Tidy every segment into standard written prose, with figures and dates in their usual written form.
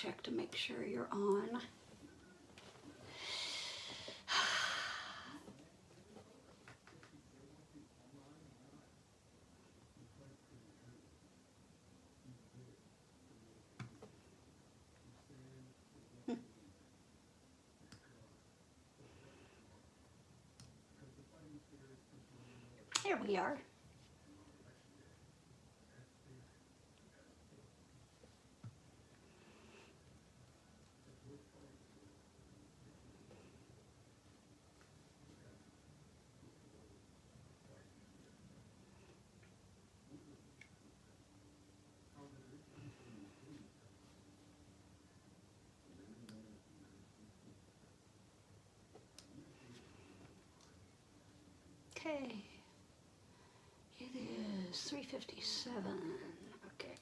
check to make sure you're on. Here we are. Okay. It is 3:57. Okay.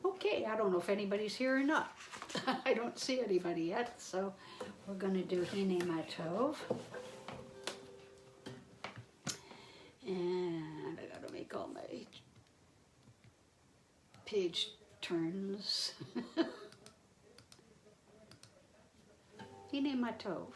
Okay, I don't know if anybody's here or not. I don't see anybody yet, so we're going to do Hine Matov. And I got to make all my page turns. Hine Matov.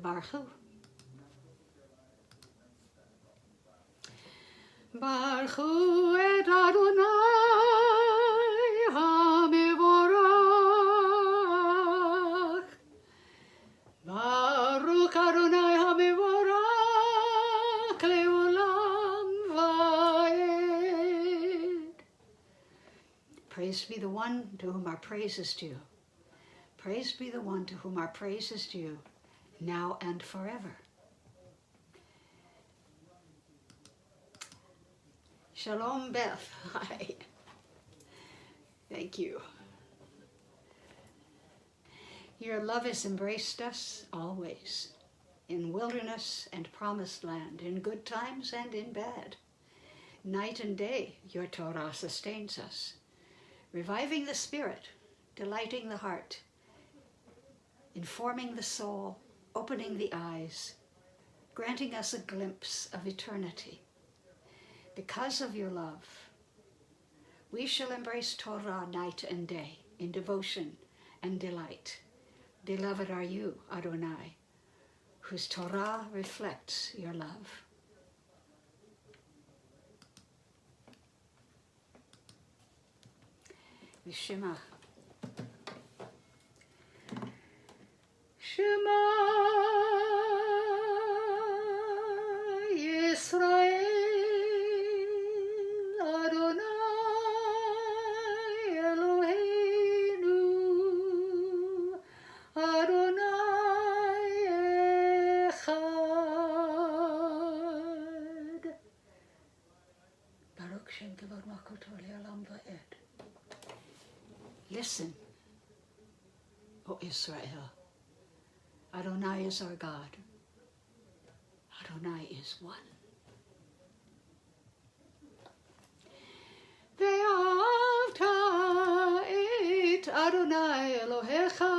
Baruch Hu et Adonai HaMevorach. Baruch Adonai HaMevorach Leolam Vaed. Praise be the one to whom our praise is due. Praise be the one to whom our praise is due, now and forever. Shalom, Beth. Hi. Thank you. Your love has embraced us always, in wilderness and promised land, in good times and in bad. Night and day, your Torah sustains us, reviving the spirit, delighting the heart, informing the soul, opening the eyes, granting us a glimpse of eternity. Because of your love, we shall embrace Torah night and day in devotion and delight. Beloved are you, Adonai, whose Torah reflects your love. Shema. Shema Yisrael, Adonai Eloheinu, Adonai Echad. Baruch Shem Kavod Malkuto Le'olam Va'ed. Listen, O Israel. Adonai is our God. Adonai is one. Ve'avta et Adonai Elohecha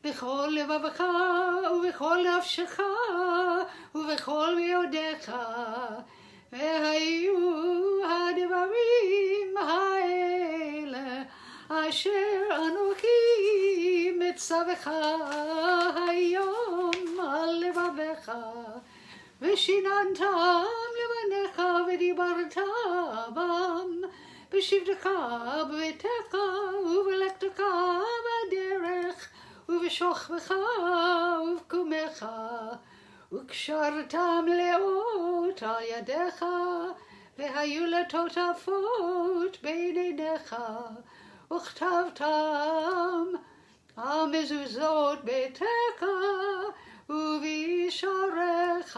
b'chol levavecha u'b'chol nafshecha u'b'chol me'odecha ve'hayu ha'devarim ha'ele asher anochi mitzavecha hayom al levavecha v'shinantam levanecha v'dibarta bam b'shivtecha b'betecha u'v'lektecha b'derech u'v'shochvecha u'v'kumecha u'kshartam leot al yadecha v'hayu letotafot bein einecha וכתבתם המזוזות ביתך ובשעריך.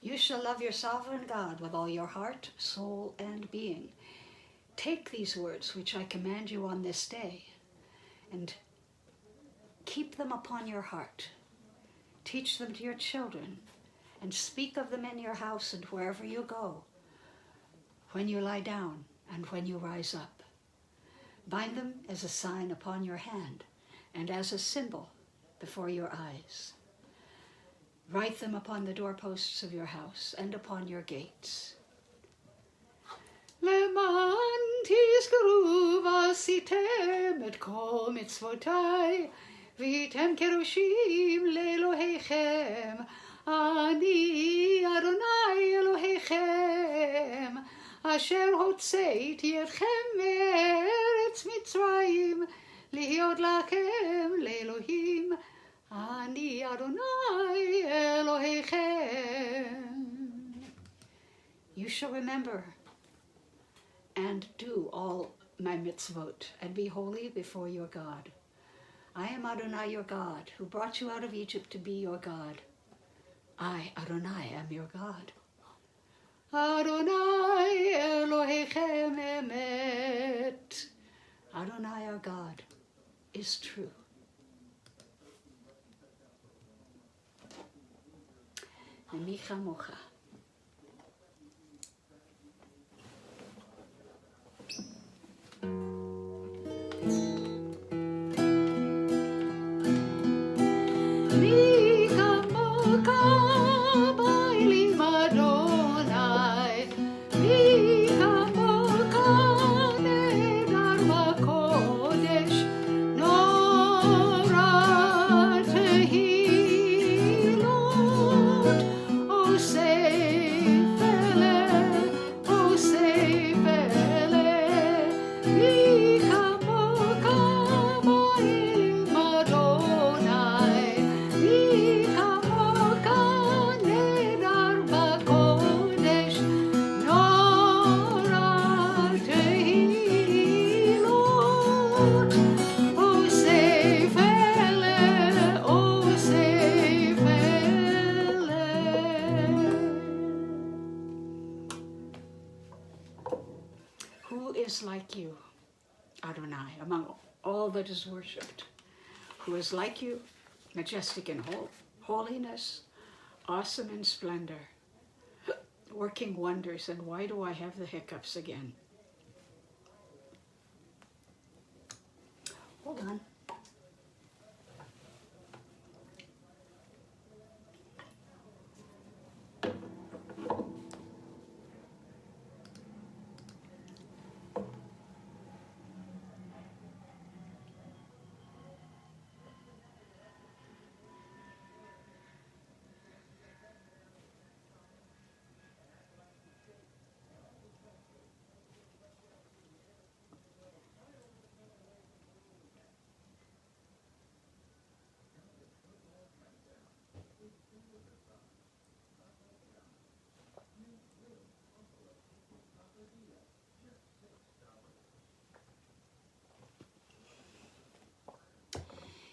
You shall love your sovereign God with all your heart, soul, and being. Take these words which I command you on this day and keep them upon your heart. Teach them to your children and speak of them in your house and wherever you go, when you lie down and when you rise up. Bind them as a sign upon your hand and as a symbol before your eyes. Write them upon the doorposts of your house and upon your gates. למען תזכרו ועשיתם את כל מצוותיי והייתם קדושים לאלוהיכם. אני אדוני אלוהיכם אשר הוצאתי אתכם מארץ מצרים להיות לכם לאלוהים. אני אדוני אלוהיכם. You shall remember and do all my mitzvot and be holy before your God. I am Adonai your God, who brought you out of Egypt to be your God. I, Adonai, am your God. Adonai Elohechem emet. Adonai our God is true. Micha mocha. No Adonai, among all that is worshipped, who is like you, majestic in holiness, awesome in splendor, working wonders. And why do I have the hiccups again? Hold on.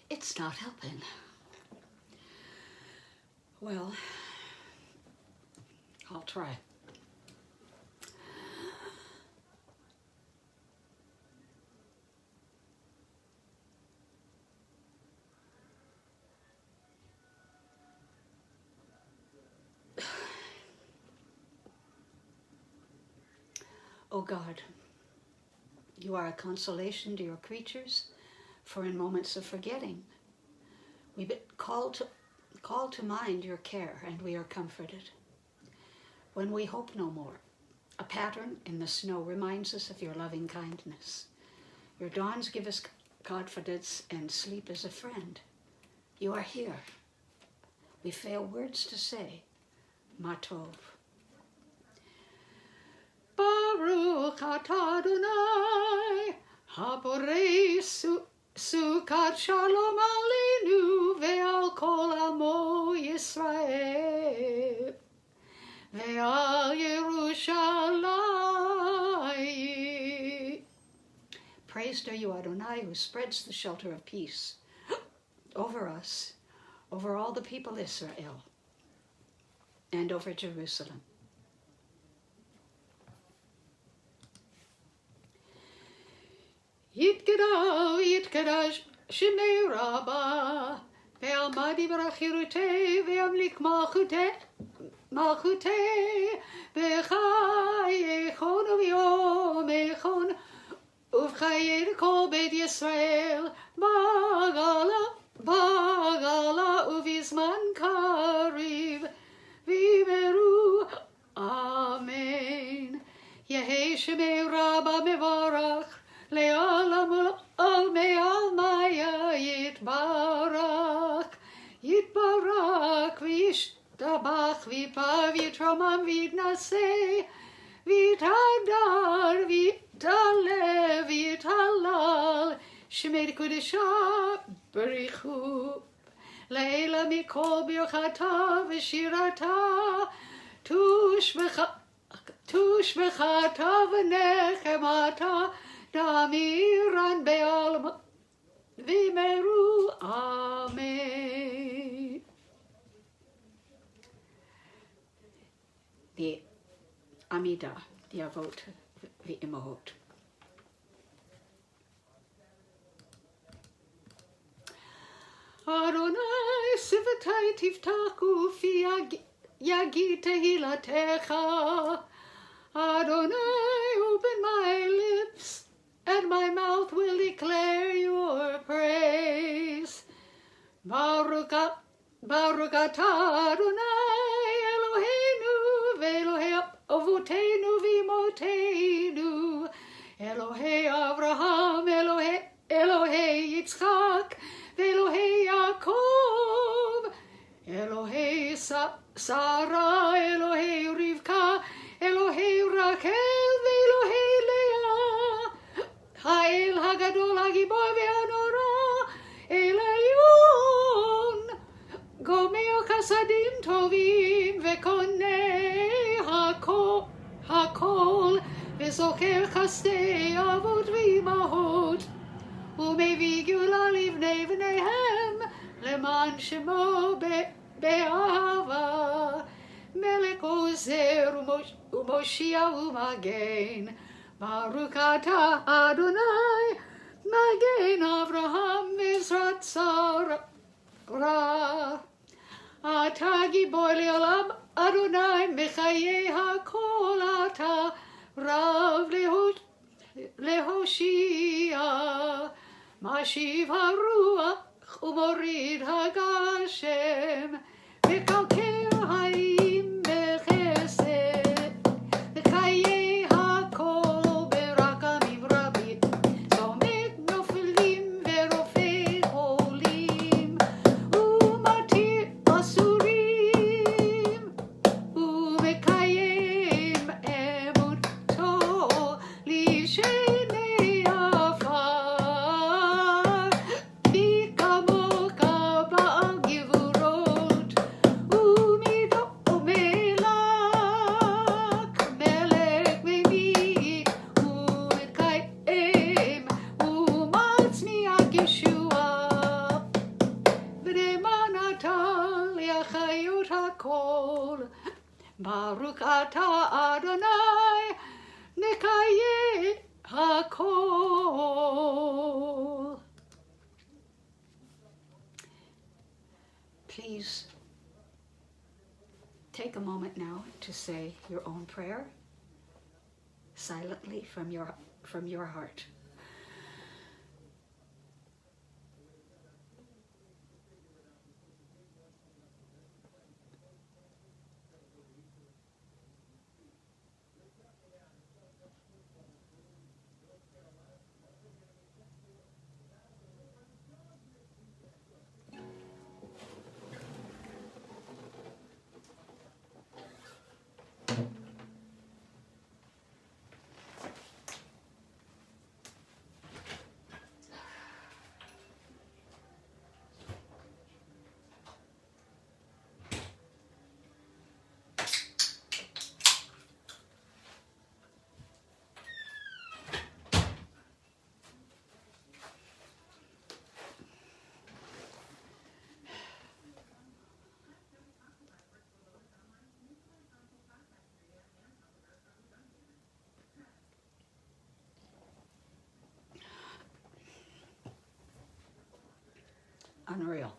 It's not helping. Well, I'll try. O God, you are a consolation to your creatures, for in moments of forgetting, we call to mind your care, and we are comforted. When we hope no more, a pattern in the snow reminds us of your loving kindness. Your dawns give us confidence, and sleep is a friend. You are here. We fail words to say, Ma Tov. Baruch atah Adonai, haborei sukat shalom aleinu ve'al kol amo Yisrael ve'al Yerushalayim. Praised are you, Adonai, who spreads the shelter of peace over us, over all the people Israel, and over Jerusalem. Yitkadash Shemei Rabbah Ve'almadi Barachirute Ve'amlik Malchute Ve'chayechon U'yomechon Uv'chayed Kol Beit Yisrael Bagala Uvizman Kariv Vimeru Amen. Yehei Shemei Rabbah Mevarach Le'olam al me'al maya yitbarak v'yishtabach v'yipav yitromam v'yitnaseh v'yitadar v'yitalev v'yitalal shemei kudesha berichu le'ela mikol b'yochata v'shirata tushbechata v'nechemata Damiran be'alma v'imeru amen. The Amidah, the Avot, the Imahot. Adonai sivatai tiftaku fi yagi tehilatecha. Adonai, open my lips, and my mouth will declare your praise. Baruch atah Adonai Eloheinu ve'Elohei Avotenu v'Imotenu, Elohei Avraham, Elohei Yitzchak, ve'Elohei Yaakov, Elohei Sarah, Elohei Rivka, Elohei Rachel ve'Elohei Leah, Ha'el Hagadol Hagibor ve'Hanora, El Elyon, Gomeo Chasadim Tovim ve'Konei Hakol ve'Zocher Chasdei Avot v'Imahot, U'mevi Gula livnei v'neihem leman Shemo be'ahava. Melech Ozer u'Moshia u'Magen, Baruch atah Adonai רע. אתה גיבור לעולם, אדוני מחיי הכל, אתה רב להושיע. משיב הרוח ומוריד הגשם, מקלקל הרים בחסד, בחיי הכל ברחמים רבים, צומק נופלים ורופא חולים, ומתיר אסורים, ומקיים אמונתו לשני עפר. מי כמוך בעל גבורות, ומידו ומלך, מלך ממית ומתקיים, ומצמיח ישועה. ונאמן אתה להחיות הכל, ברוך אתה אדוני נקיים הכל. Please take a moment now to say your own prayer silently from your heart. Unreal.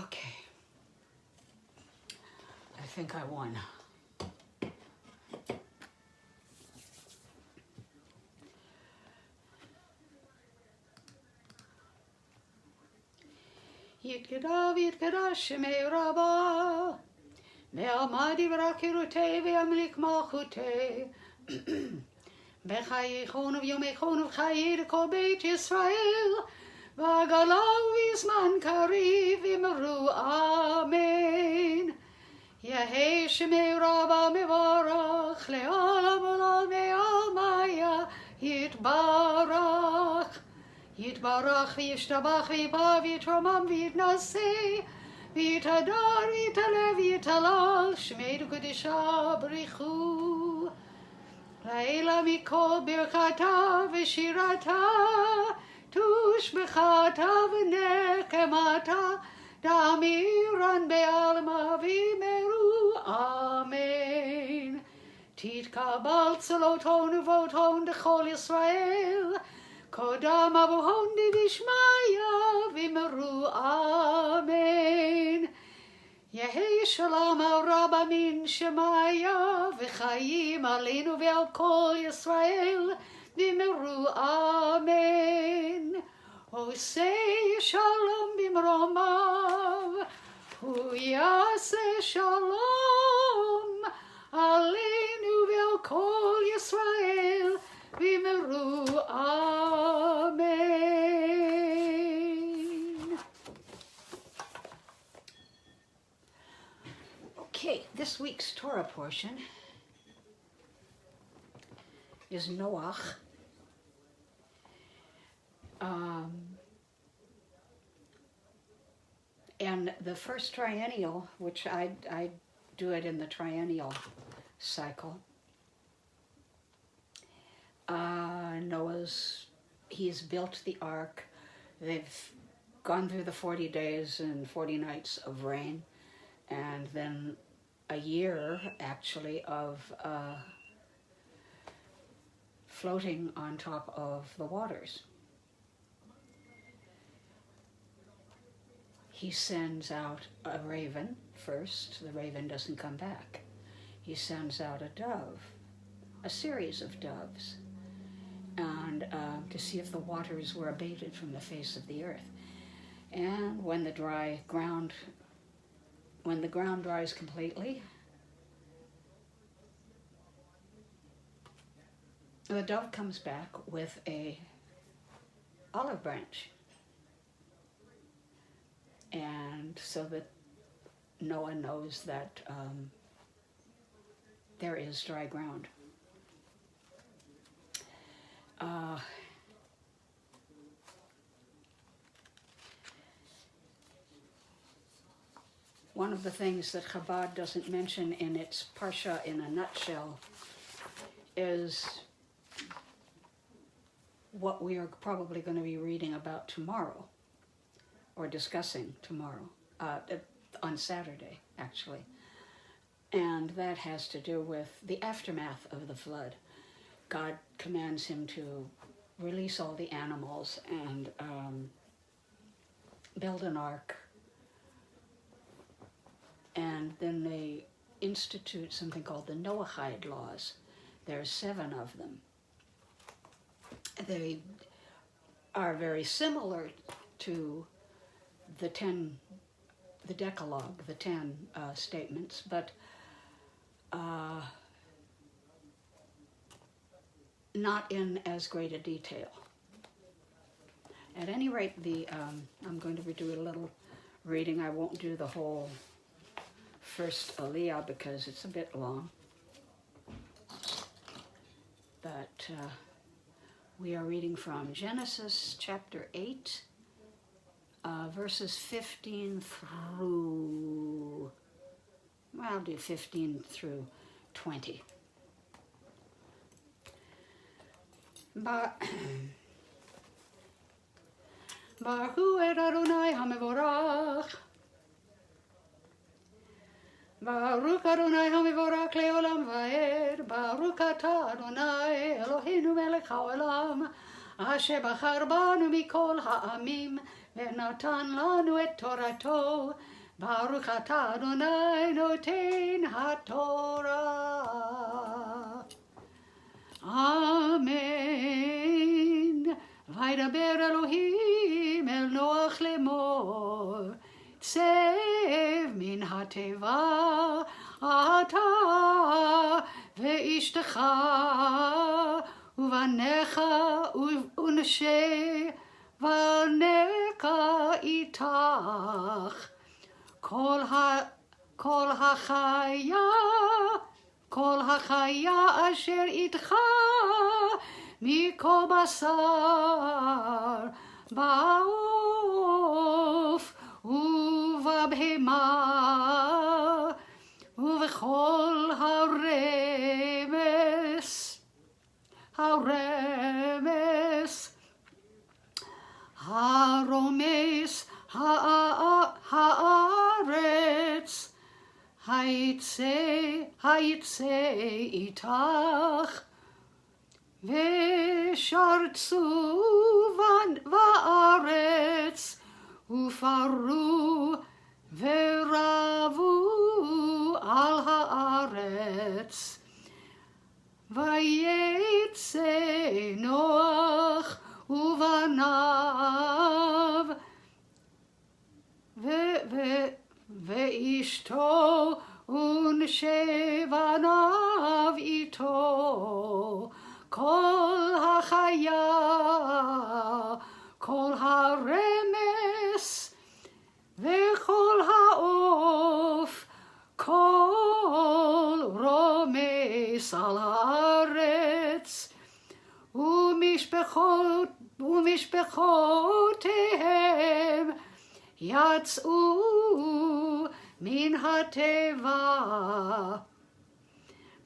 Okay. I think I won. יתגדל ויתקדש שמי רבה, ועמד יברא חירותי וימליך מלכותי. בחייכון וביומייכון ובחיי כל בית ישראל, ועגלה ובזמן קריב אמרו אמן. יהי שמי רבה מברך, לעולם עולם מעלמיה יתברך. יתברך וישתבח ויבא ויתרומם ויתנשא, ויתהדר ויתעלה ויתהלל, שמי קדושה בריחו. לעילה מכל ברכתה ושירתה, תושבחתה ונקמתה, דאמירן בעלמא ואמרו אמן. תתקבל צלותון ובותון דכל ישראל, קודם אבוהון דשמיא ואמרו אמן. יהי שלום על רבה מן שמיה, וחיים עלינו ועל כל ישראל ואמרו אמן. עושה שלום במרומיו, הוא יעשה שלום עלינו ועל כל ישראל ואמרו אמן. Okay, this week's Torah portion is Noach. And the first triennial, which I do it in the triennial cycle, He's built the ark. They've gone through the 40 days and 40 nights of rain, and then a year, actually, of floating on top of the waters. He sends out a raven first. The raven doesn't come back. He sends out a dove, a series of doves, and to see if the waters were abated from the face of the earth. And when the ground dries completely, the dove comes back with a olive branch. And so that Noah knows that there is dry ground. One of the things that Chabad doesn't mention in its Parsha in a nutshell is what we are probably going to be reading about tomorrow, or discussing tomorrow, on Saturday, actually. And that has to do with the aftermath of the flood. God commands him to release all the animals and build an ark. And then they institute something called the Noahide laws. There are 7 of them. They are very similar to the Decalogue, the 10 statements, but not in as great a detail. At any rate, I'm going to do a little reading. I won't do the whole first Aliyah because it's a bit long. But we are reading from Genesis chapter 8, verses 15 through, well, I'll do 15 through 20. Baruch et Adonai HaMevorach. Baruch Adonai HaMevorach le'olam va'ed. Baruch atah Adonai Eloheinu melech ha'olam, asher bachar banu mikol ha'amim ve'natan lanu et torato. Baruch atah Adonai noten ha'torah. Amen. Vaydaber Elohim el Noach lemor. Tsev min hateva ata ve'ishtecha uvanecha u'nashe vaneka itach kol hachaya asher itcha mikol basar ba'of ובבהמה ובכל הרומס הארץ היצא איתך ושרצו בארץ ופרו ורבו על הארץ. ויצא נוח ובניו ואשתו ונשי בניו איתו. כל החיה, כל הרמס וכל העוף, כל רומס על הארץ, ומשפחותיהם יצאו מן התיבה.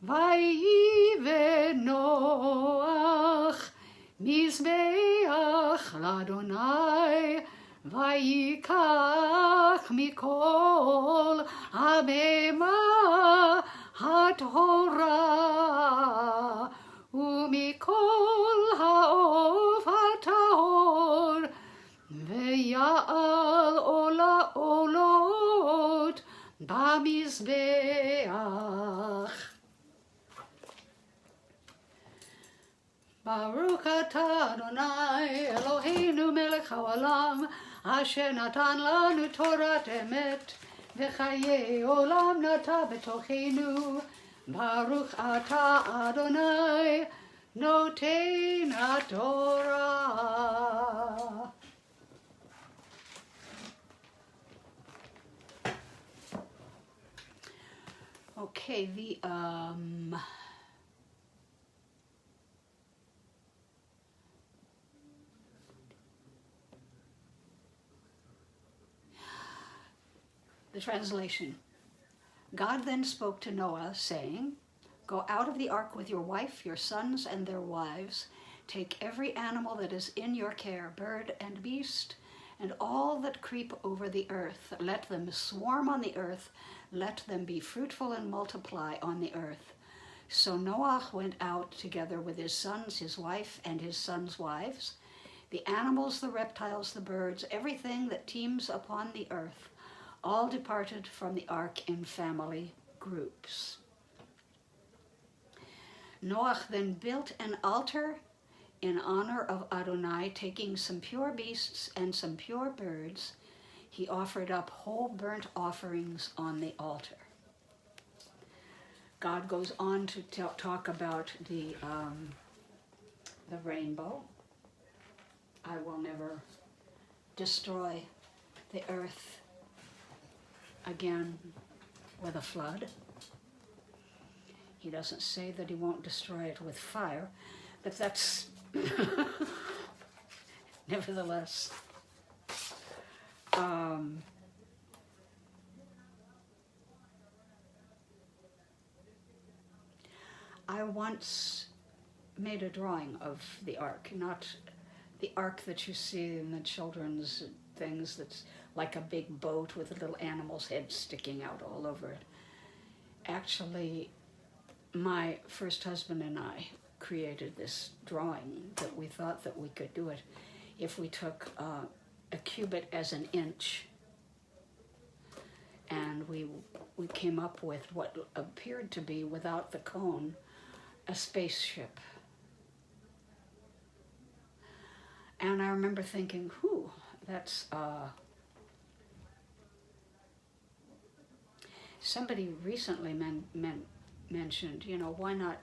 ויבן נוח מזבח לאדוני, ויקח מכל הבהמה הטהורה, ומכל העוף הטהור, ויעל עולות במזבח. ברוך אתה אדוני אלוהינו מלך העולם, אשר נתן לנו תורת אמת, וחיי עולם נטע בתוכנו. ברוך אתה אדוני נותן התורה. Okay, the translation. God then spoke to Noah, saying, "Go out of the ark with your wife, your sons, and their wives. Take every animal that is in your care, bird and beast, and all that creep over the earth. Let them swarm on the earth. Let them be fruitful and multiply on the earth." So Noah went out together with his sons, his wife, and his sons' wives, the animals, the reptiles, the birds, everything that teems upon the earth, all departed from the ark in family groups. Noah then built an altar in honor of Adonai, taking some pure beasts and some pure birds. He offered up whole burnt offerings on the altar. God goes on to talk about the rainbow. I will never destroy the earth again with a flood. He doesn't say that he won't destroy it with fire, but that's nevertheless. I once made a drawing of the ark, not the ark that you see in the children's things that's like a big boat with a little animal's head sticking out all over it. Actually, my first husband and I created this drawing that we thought that we could do it if we took a cubit as an inch, and we came up with what appeared to be, without the cone, a spaceship. And I remember thinking, that's somebody recently mentioned, why not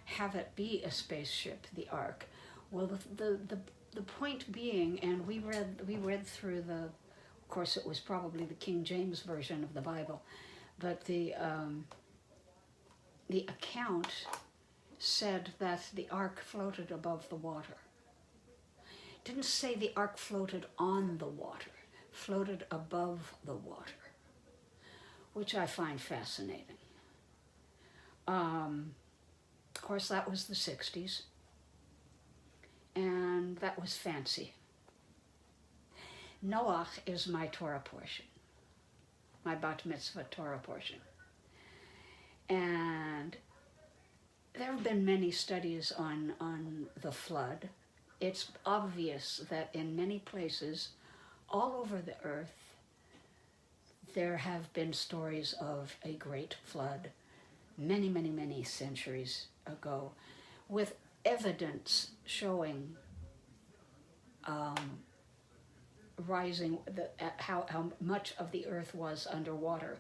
have it be a spaceship, the ark? Well, the point being, and we read through of course it was probably the King James version of the Bible, but the account said that the ark floated above the water. It didn't say the ark floated on the water, floated above the water, which I find fascinating. Of course, that was the 60s, and that was fancy. Noah is my Torah portion, my Bat Mitzvah Torah portion. And there have been many studies on the flood. It's obvious that in many places all over the earth there have been stories of a great flood many, many, many centuries ago, with evidence showing rising, how much of the earth was underwater.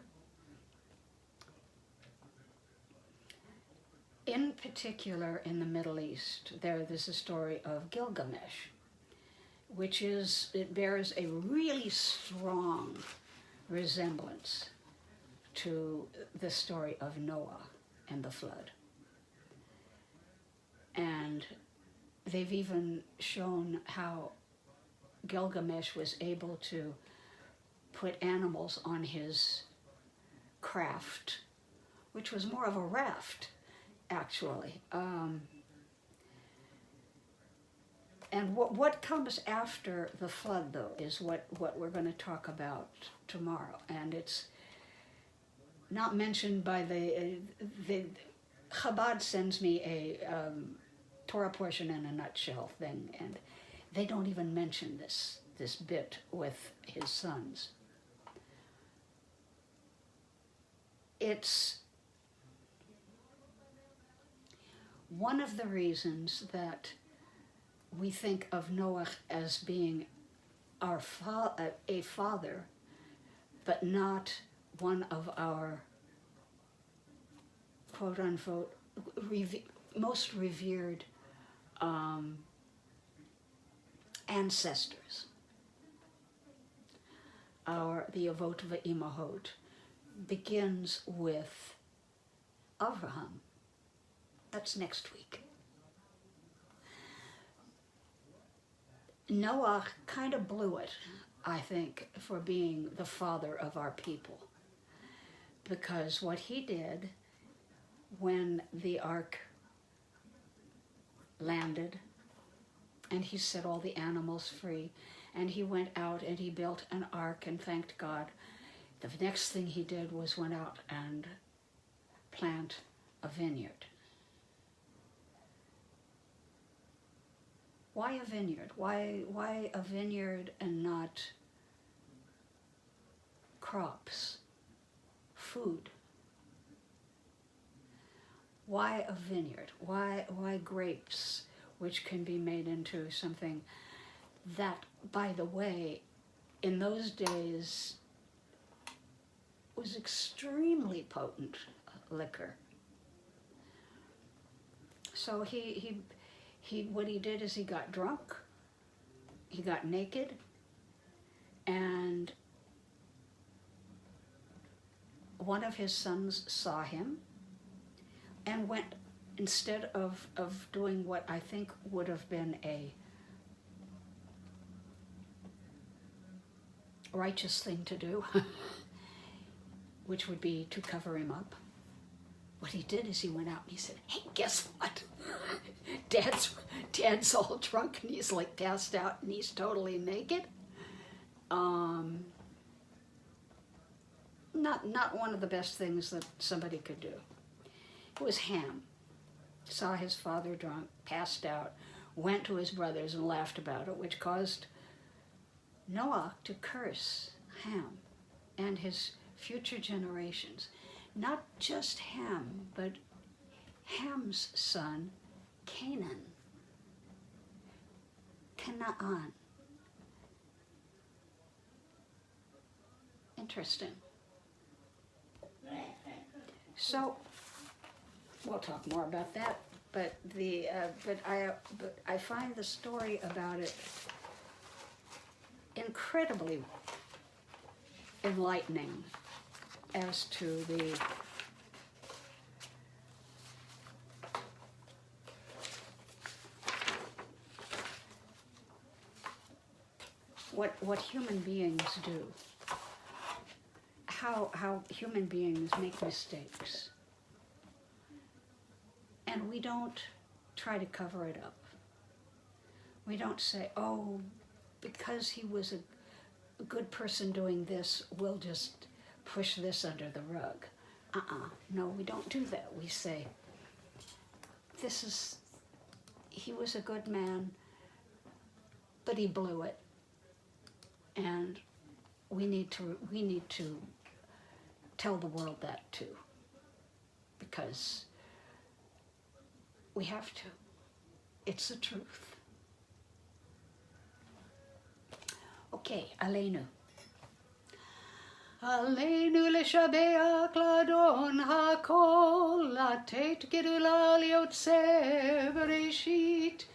In particular, in the Middle East, there's a story of Gilgamesh, it bears a really strong resemblance to the story of Noah and the flood. And they've even shown how Gilgamesh was able to put animals on his craft, which was more of a raft, actually. And what comes after the flood, though, is what we're going to talk about tomorrow. And it's not mentioned by the Chabad sends me a Torah portion in a nutshell thing, and they don't even mention this bit with his sons. It's one of the reasons that we think of Noah as being a father, but not one of our quote-unquote most revered ancestors. The Avot V'Imahot begins with Avraham. That's next week. Noah kind of blew it, I think, for being the father of our people. Because what he did when the ark landed and he set all the animals free and he went out and he built an ark and thanked God, the next thing he did was went out and plant a vineyard. Why a vineyard? Why a vineyard and not crops, food? Why a vineyard? Why grapes, which can be made into something that, by the way, in those days was extremely potent liquor. So he what he did is he got drunk, he got naked, and one of his sons saw him and went, instead of doing what I think would have been a righteous thing to do, which would be to cover him up. What he did is he went out and he said, "Hey, guess what? Dad's all drunk and he's like passed out and he's totally naked." Not one of the best things that somebody could do. It was Ham. Saw his father drunk, passed out, went to his brothers and laughed about it, which caused Noah to curse Ham and his future generations. Not just Ham, but Ham's son, Canaan. Canaan. Interesting. So, we'll talk more about that, but I find the story about it incredibly enlightening as to what human beings do, how human beings make mistakes, and we don't try to cover it up. We don't say, "Oh, because he was a good person doing this, we'll just push this under the rug." No, we don't do that. We say, he was a good man, but he blew it. And we need to tell the world that too, because we have to. It's the truth. Okay, Aleinu. עלינו לשבח לאדון הכל, לתת גדולה ליוצא בראשית,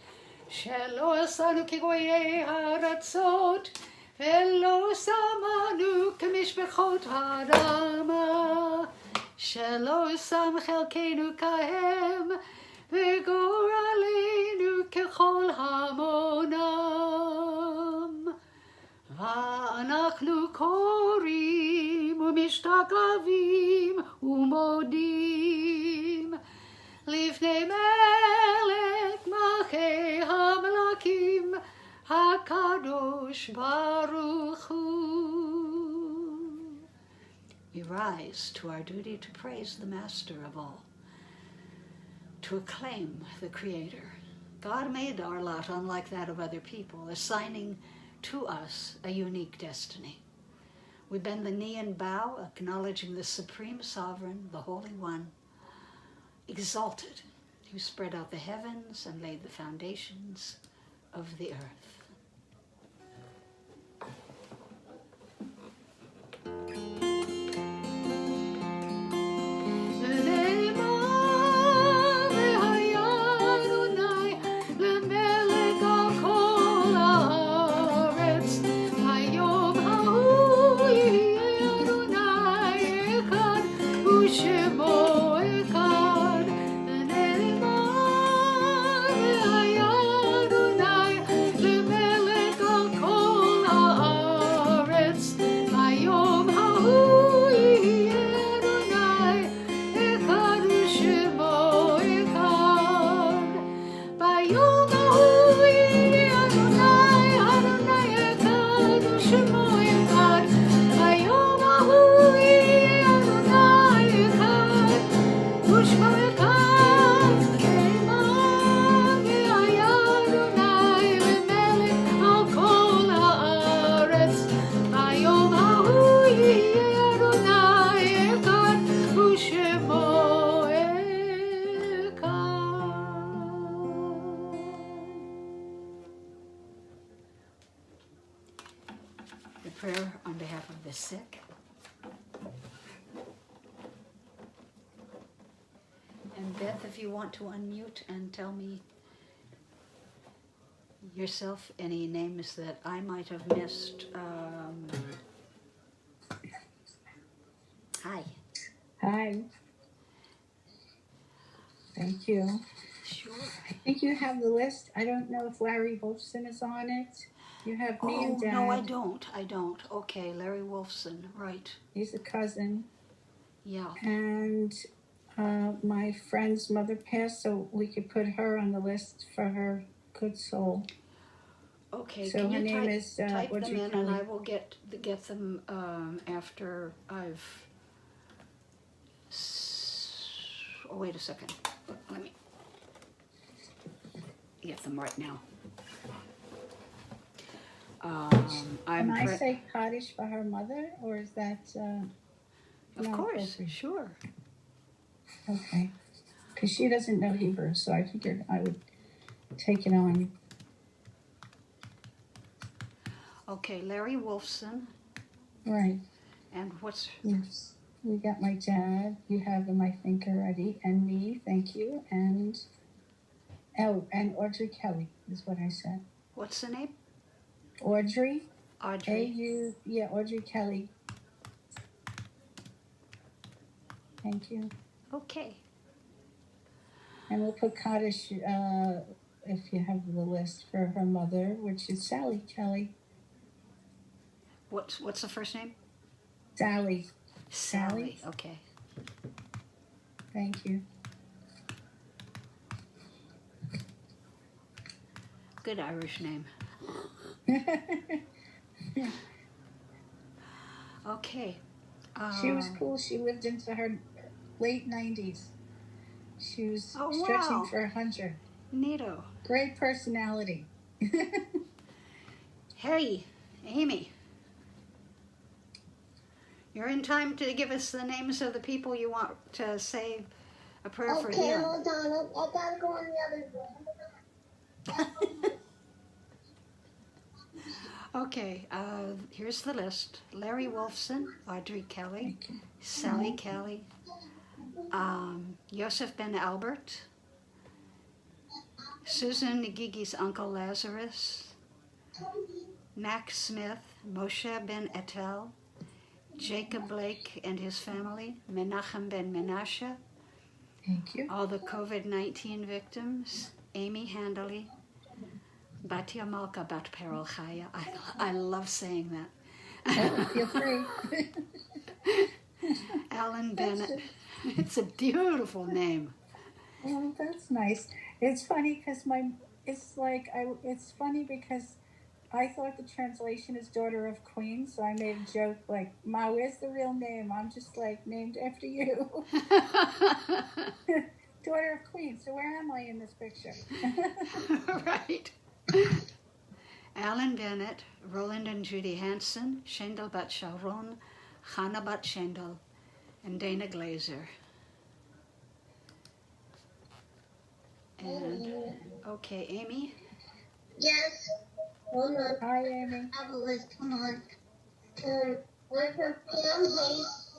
שלא עשנו כגויי הארצות, ולא שמנו כמשפחות האדמה, שלא שם חלקנו כהם, וגורלנו ככל המונם. ואנחנו קוראים ומשתגבים ומודים לפני מלך מלכי המלכים rise to our duty to praise the Master of all, to acclaim the Creator. God made our lot unlike that of other people, assigning to us a unique destiny. We bend the knee and bow, acknowledging the Supreme Sovereign, the Holy One, exalted, who spread out the heavens and laid the foundations of the earth. Prayer on behalf of the sick. And Beth, if you want to unmute and tell me yourself any names that I might have missed. Hi. Hi. Thank you. Sure. I think you have the list. I don't know if Larry Wolfson is on it. You have me and Dad. No, I don't. Okay, Larry Wolfson, right. He's a cousin. Yeah. And my friend's mother passed, so we could put her on the list for her good soul. Okay, so can her you name is type them in, Kelly. and I will get them after I've... Oh, wait a second. Let me get them right now. Can I say Kaddish for her mother, or is that of course, sure. Okay, because she doesn't know Hebrew, so I figured I would take it on. Okay, Larry Wolfson. Right. And what's... Yes, we got my dad. You have him, I think, already, and me. Thank you, and Audrey Kelly is what I said. What's the name? Audrey. Audrey. Audrey Kelly. Thank you. Okay. And we'll put Kaddish, if you have the list, for her mother, which is Sally Kelly. What's the first name? Sally. Sally. Okay. Thank you. Good Irish name. Okay. She was cool. She lived into her late 90s. She was stretching for 100. Neato. Great personality. Hey, Amy. You're in time to give us the names of the people you want to say a prayer for healing. Okay, hold on. I gotta go on the other room. Okay, here's the list. Larry Wolfson, Audrey Kelly, Sally Kelly, Yosef Ben Albert, Susan Gigi's Uncle Lazarus, Max Smith, Moshe Ben Etel, Jacob Blake and his family, Menachem Ben Menashe, Thank you. all the COVID-19 victims, Amy Handley, Batia Malka Bat Perel Chaya. I love saying that. Feel free. Alan Bennett. It's a beautiful name. Oh, that's nice. It's funny because it's funny because I thought the translation is daughter of queen, so I made a joke like, Ma, where's the real name? I'm just like named after you. Daughter of queen, so where am I in this picture? Right. Alan Bennett, Roland and Judy Hansen, Shendel Bat Sharon, Hannah Bat Shendel, and Dana Glazer. And, okay, Amy? Yes. Hold on. Hi, Amy. I have a list. Come on. We're from Pam Hayes.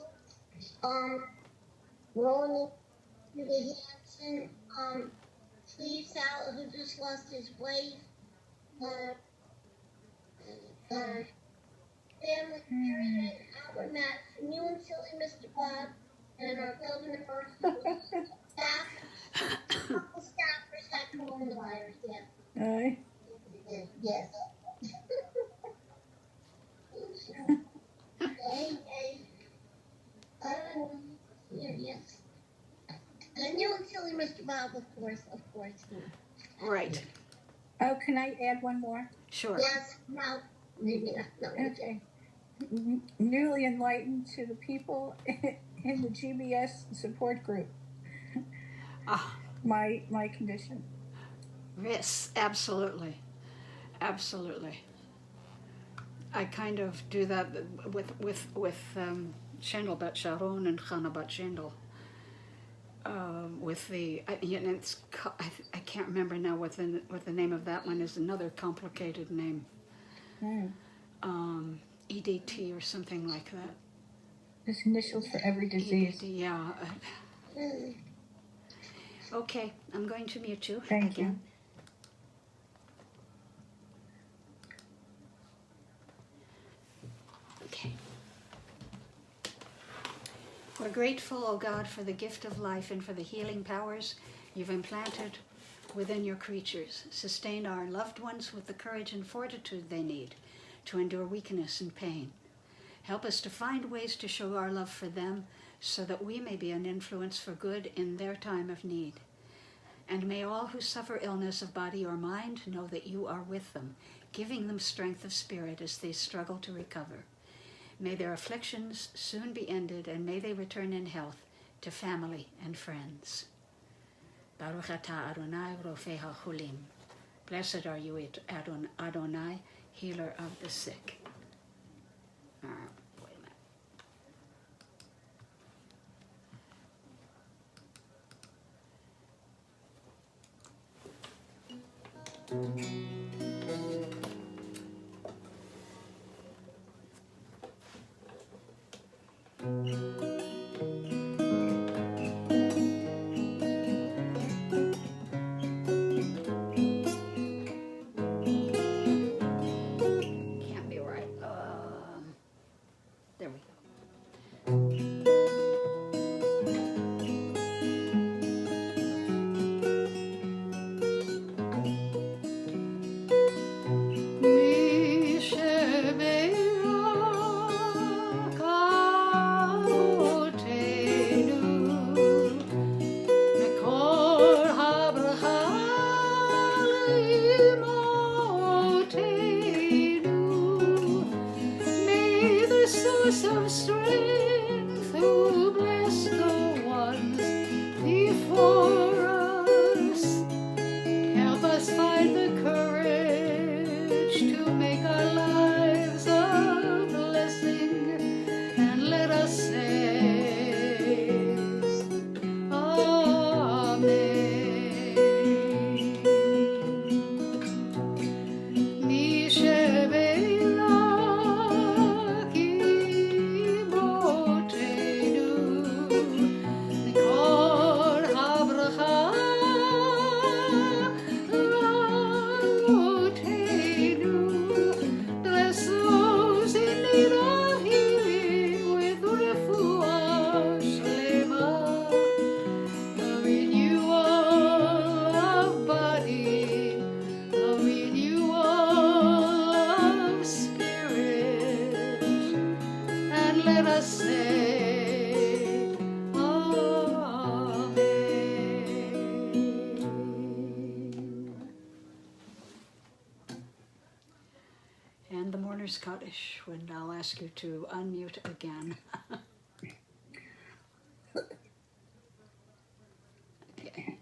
Roland Judy Hanson. Steve Sal, who just lost his wife. Family Period, Albert Matt, you and Silly Mr. Bob, and our governor, staff, staffers had coronavirus, yeah. Hi. Yes. Yes. And you and Silly Mr. Bob, of course. Right. Oh, can I add one more? Sure. Yes, no. Okay. Newly enlightened to the people in the GBS support group. Ah, My condition. yes, absolutely. Absolutely. I kind of do that with Shendel Bat Sharon and Hannah Bat Shendel. With the, I can't remember now what the name of that one is. Another complicated name, EDT or something like that. There's initials for every disease. EDT, yeah. Okay, I'm going to mute you. Thank you. Okay. We're grateful, O God, for the gift of life and for the healing powers you've implanted within your creatures. Sustain our loved ones with the courage and fortitude they need to endure weakness and pain. Help us to find ways to show our love for them so that we may be an influence for good in their time of need. And may all who suffer illness of body or mind know that you are with them, giving them strength of spirit as they struggle to recover. May their afflictions soon be ended, and may they return in health to family and friends. Baruch atah Adonai rofei hacholim. Blessed are you, Adonai, healer of the sick. Wait a minute. Can't be right. There we go. Honor's Kaddish, when I'll ask you to unmute again. Okay.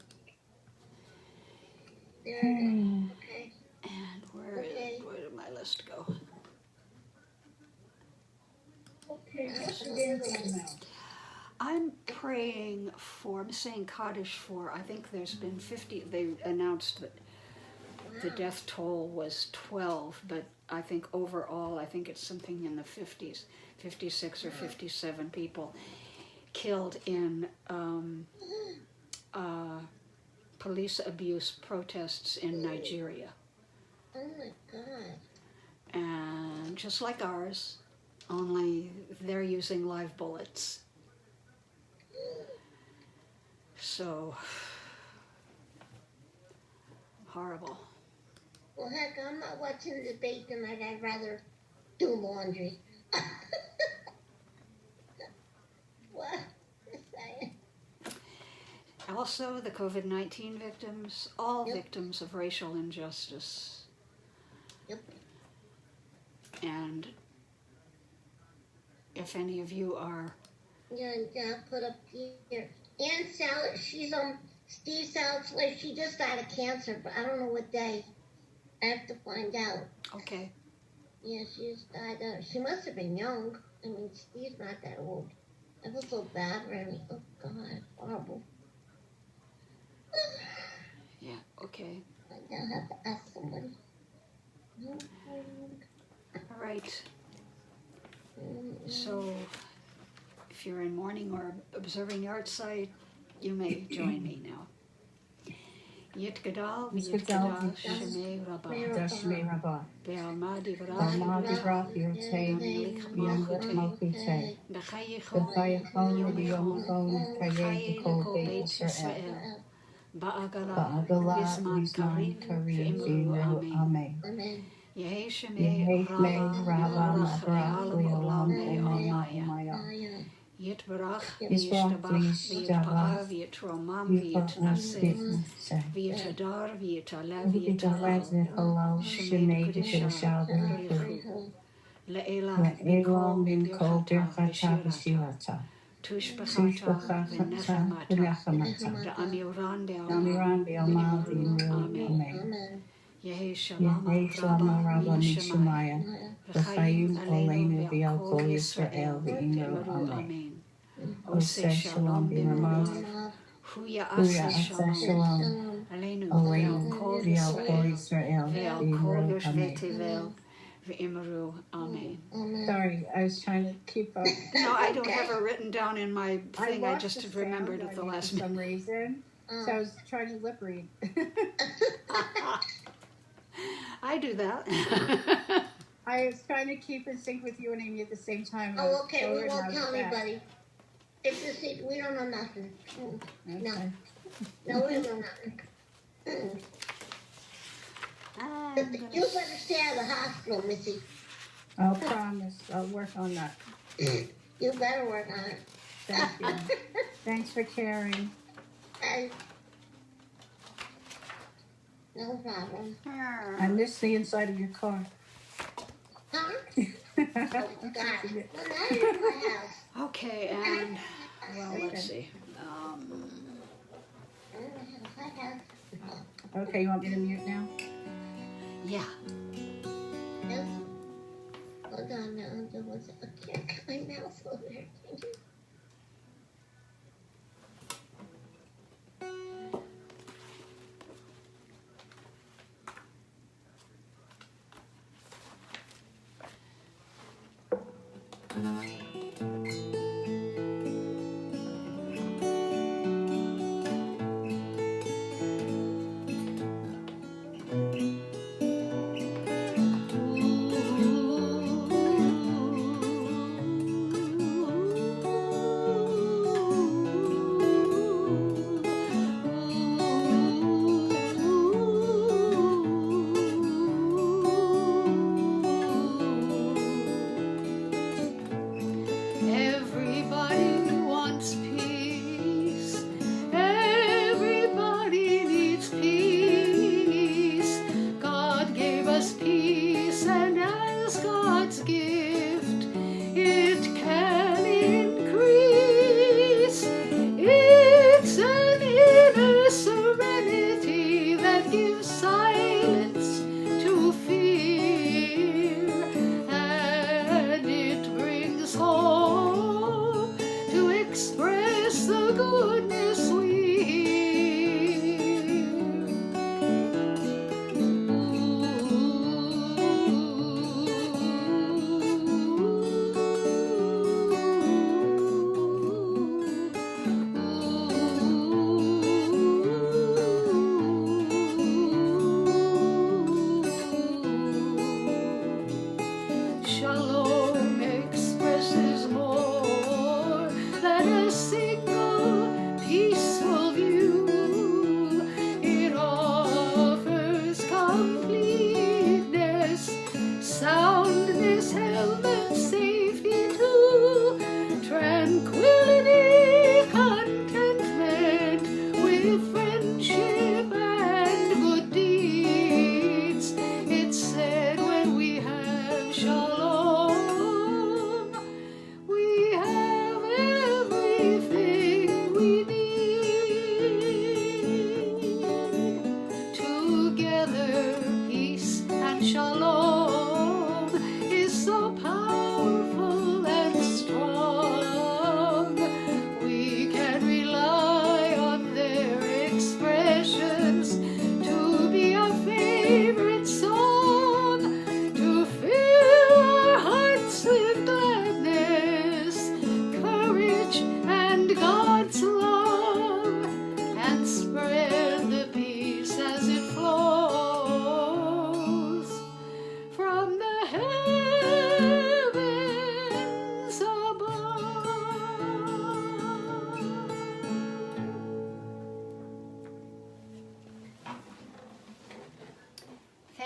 There we go. Okay. And where did my list go? I'm praying for, I'm saying Kaddish for, I think there's been 50, they announced that the death toll was 12, but I think overall, I think it's something in the 50s, 56 or 57 people killed in police abuse protests in Nigeria. Oh my God. And just like ours, only they're using live bullets. So horrible. Well, heck, I'm not watching the debate tonight. I'd rather do laundry. What? Also, the COVID-19 victims, all Yep. victims of racial injustice. Yep. And if any of you are, Yeah, put up here. Aunt Sally, she's on Steve Sal's wife. She just died of cancer, but I don't know what day. I have to find out. okay, Yeah, she just died. She must have been young. I mean, Steve's not that old. I feel so bad for him. Oh, God, horrible. yeah, okay. I'll have to ask somebody. All right. So if you're in mourning or observing yard site, you may join me now. Yit Gadal, Yit Gadal, Shemei Rabbah, Dashmei Rabbah. Be'alma Divrah, Balma Divrah Yotei, Bianlet Malchutei. B'chayichon, B'chayachon Yomchon Kayeh B'kol Beit Yisrael. Ba'agala, Ba'agala Bizman Bizman Karim, Karim Ve'imru V'imru Amen. Amen. Amen. Yehei Yehei Shemei Shmei Rabbah, Rabbah Mabrach, Mabrach Le'olam Le'olam, Le'omaya. Yitbarach, Yisrach V'yitpa'ah, V'yishtabach V'yitromam, Yifa'am V'yitnaseh, V'yitnaseh. V'yitadar, V'yitaleh, V'yitaleh V'yitalal, V'halal Shemei Shemei Kedusha, Kedusha V'richu. Le'elam, Le'elam Min Min Kol Birchata, Birchata V'shirata, V'shirata. Tushbechata, Tushbachata V'nechamata, Da'amiran Damiran De'alma, Be'alma V'imru, V'imru Amen. Amen. Yehei Shalom Yehei Shalom Rabbah, Rabbah Min Min Shemayim, Shemayim. V'chayim V'chayim Aleinu Oleinu V'al V'al Kol Yisrael, Yisrael V'imru V'imru, Amen. Amen. Oseh Shalom B'mamav. Hu Hu Ya'aseh Ya'aseh Shalom Shalom. Aleinu Oleinu V'al Kol V'al Kol Yisrael, Yisrael V'al Kol V'imru Yoshvei Amen. Tevel, V'imru, Amen. Amen. Sorry, I was trying to keep up. No, I don't have it written down in my thing. I lost just the remembered sound at the on you last for some minute. reason. So I was trying to lip read. I do that. I was trying to keep in sync with you and Amy at the same time. I Oh, was okay. forward We and I won't was tell back. anybody. It's a secret. We don't know nothing. No. Okay. No, we don't know nothing. I'm You gonna better stay out of the hospital, Missy. I'll promise. I'll work on that. You better work on it. Thank you. Thanks for caring. And no problem. I miss the inside of your car. Huh? Oh, God. Well, now you're in my house. Okay, and well, let's see. Okay, you want me to mute now? Yeah. Yes. Hold on now. I can't get my mouse over there.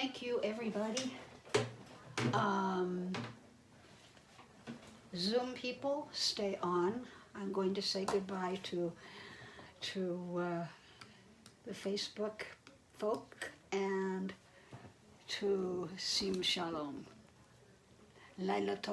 thank you, everybody. Zoom people, stay on. I'm going to say goodbye to the Facebook folk and to Sim Shalom. Laila Tov.